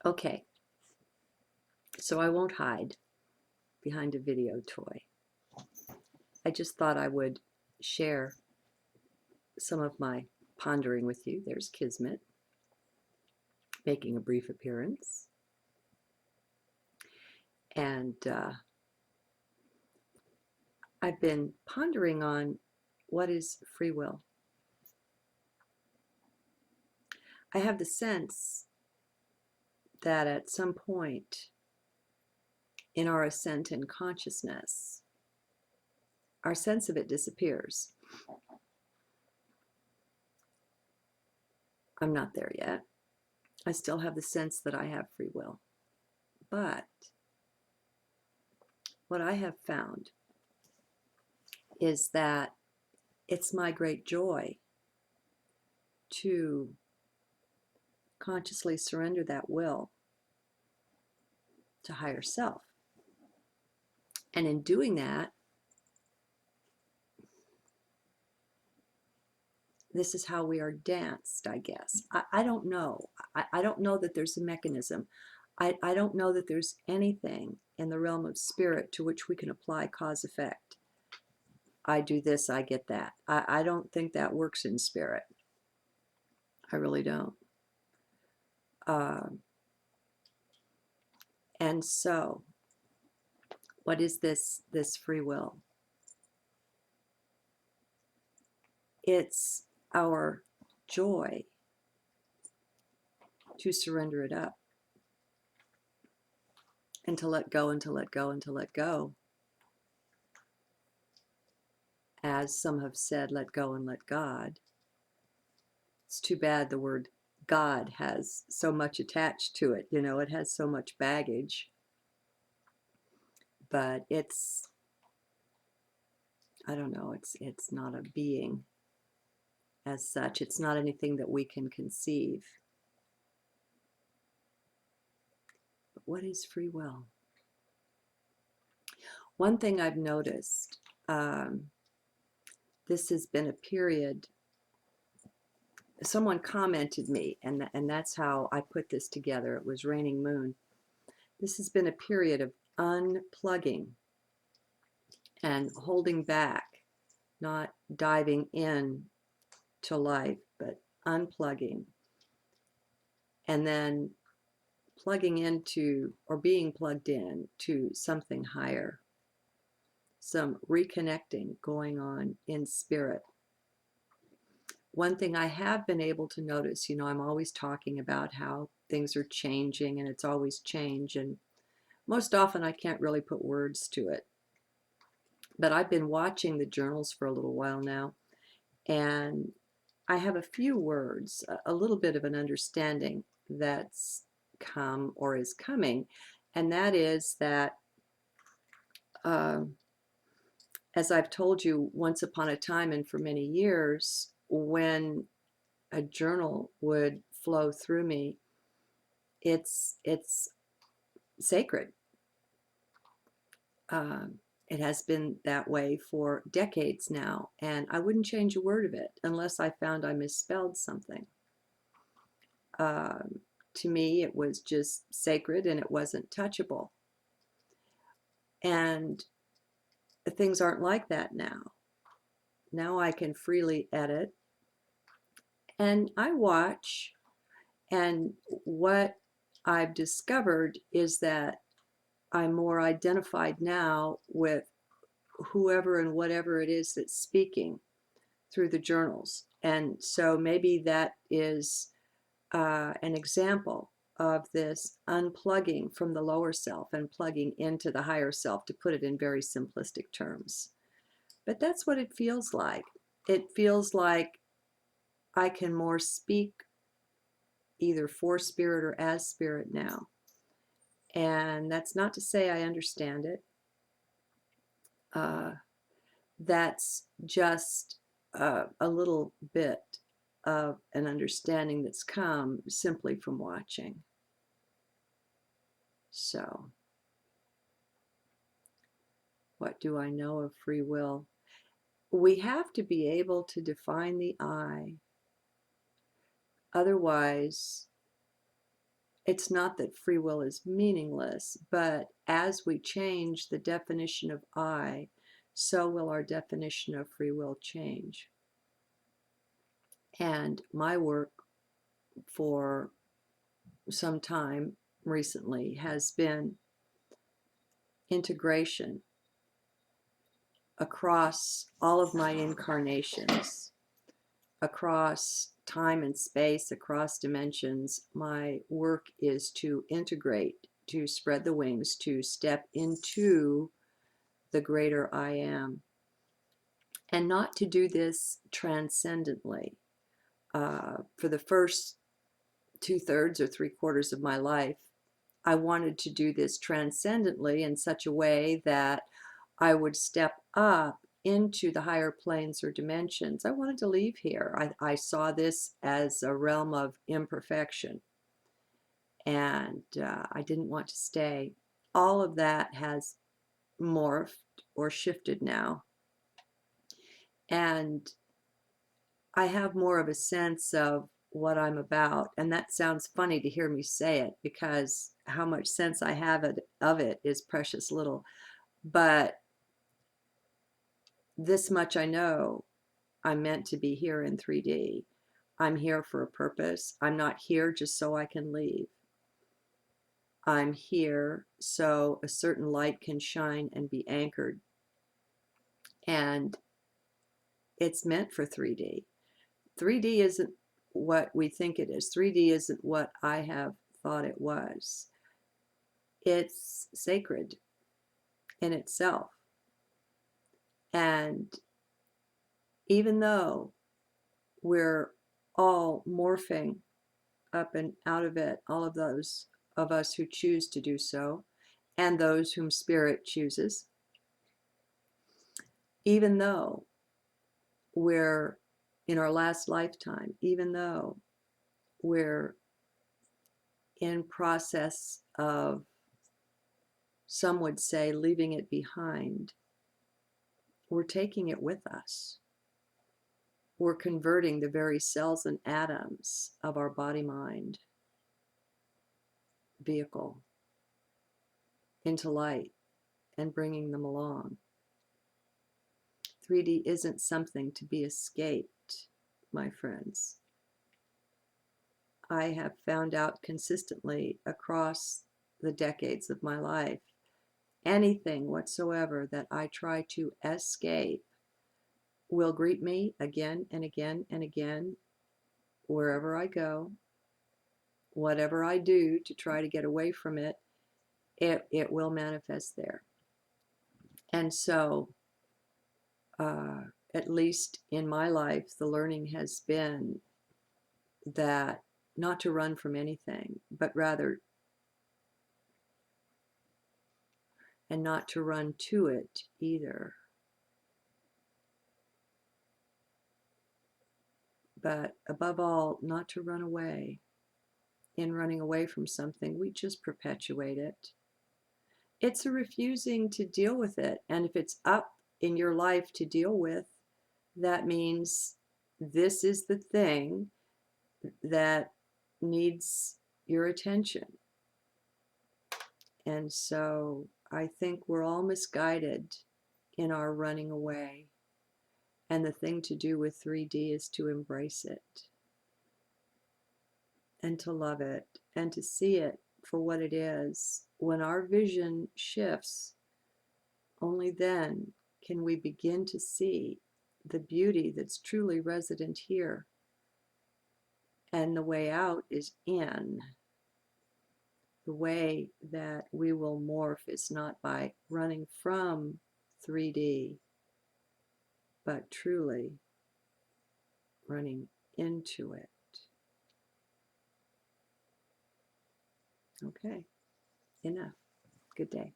Okay, so I won't hide behind a video toy. I just thought I would share some of my pondering with you. There's Kismet making a brief appearance. And I've been pondering on what is free will. I have the sense that at some point in our ascent in consciousness, our sense of it disappears. I'm not there yet. I still have the sense that I have free will. But what I have found is that it's my great joy to consciously surrender that will to higher self. And in doing that, this is how we are danced, I guess. I don't know. I don't know that there's a mechanism. I don't know that there's anything in the realm of spirit to which we can apply cause effect. I do this, I get that. I don't think that works in spirit. I really don't. And so, what is this free will? It's our joy to surrender it up and to let go and to let go and to let go. As some have said, let go and let God. It's too bad the word God has so much attached to it. You know, it has so much baggage. But it's, I don't know, it's not a being as such. It's not anything that we can conceive. But what is free will? One thing I've noticed, this has been a period, someone commented me, and that's how I put this together. It was Raining Moon. This has been a period of unplugging and holding back, not diving in to life, but unplugging and then plugging into or being plugged in to something higher, some reconnecting going on in spirit. One thing I have been able to notice, you know, I'm always talking about how things are changing and it's always change, and most often I can't really put words to it. But I've been watching the journals for a little while now, and I have a few words, a little bit of an understanding that's come or is coming, and that is that, as I've told you once upon a time and for many years, when a journal would flow through me, it's sacred. It has been that way for decades now, and I wouldn't change a word of it unless I found I misspelled something. To me, it was just sacred and it wasn't touchable. And things aren't like that now. Now I can freely edit, and I watch, and what I've discovered is that I'm more identified now with whoever and whatever it is that's speaking through the journals. And so maybe that is an example of this unplugging from the lower self and plugging into the higher self, to put it in very simplistic terms. But that's what it feels like. It feels like I can more speak either for spirit or as spirit now. And that's not to say I understand it. That's just a little bit of an understanding that's come simply from watching. So, what do I know of free will? We have to be able to define the I. Otherwise, it's not that free will is meaningless, but as we change the definition of I, so will our definition of free will change. And my work for some time recently has been integration across all of my incarnations, across time and space, across dimensions. My work is to integrate, to spread the wings, to step into the greater I am, and not to do this transcendently. For the first 2/3 or 3/4 of my life, I wanted to do this transcendently in such a way that I would step up into the higher planes or dimensions. I wanted to leave here. I saw this as a realm of imperfection, and I didn't want to stay. All of that has morphed or shifted now, and I have more of a sense of what I'm about. And that sounds funny to hear me say it, because how much sense I have of it is precious little. But this much I know: I'm meant to be here in 3D. I'm here for a purpose. I'm not here just so I can leave. I'm here so a certain light can shine and be anchored. And it's meant for 3D. 3D isn't what we think it is. 3D isn't what I have thought it was. It's sacred in itself. And even though we're all morphing up and out of it, all of those of us who choose to do so, and those whom spirit chooses, even though we're in our last lifetime, even though we're in process of, some would say, leaving it behind, we're taking it with us. We're converting the very cells and atoms of our body-mind vehicle into light and bringing them along. 3D isn't something to be escaped, my friends. I have found out consistently across the decades of my life, anything whatsoever that I try to escape will greet me again and again and again, wherever I go. Whatever I do to try to get away from it, it will manifest there. And so, at least in my life, the learning has been that not to run from anything, but rather, and not to run to it either, but above all, not to run away. In running away from something, we just perpetuate it. It's a refusing to deal with it. And if it's up in your life to deal with, that means this is the thing that needs your attention. And so I think we're all misguided in our running away. And the thing to do with 3D is to embrace it and to love it and to see it for what it is. When our vision shifts, only then can we begin to see the beauty that's truly resident here. And the way out is in. The way that we will morph is not by running from 3D, but truly running into it. Okay, enough. Good day.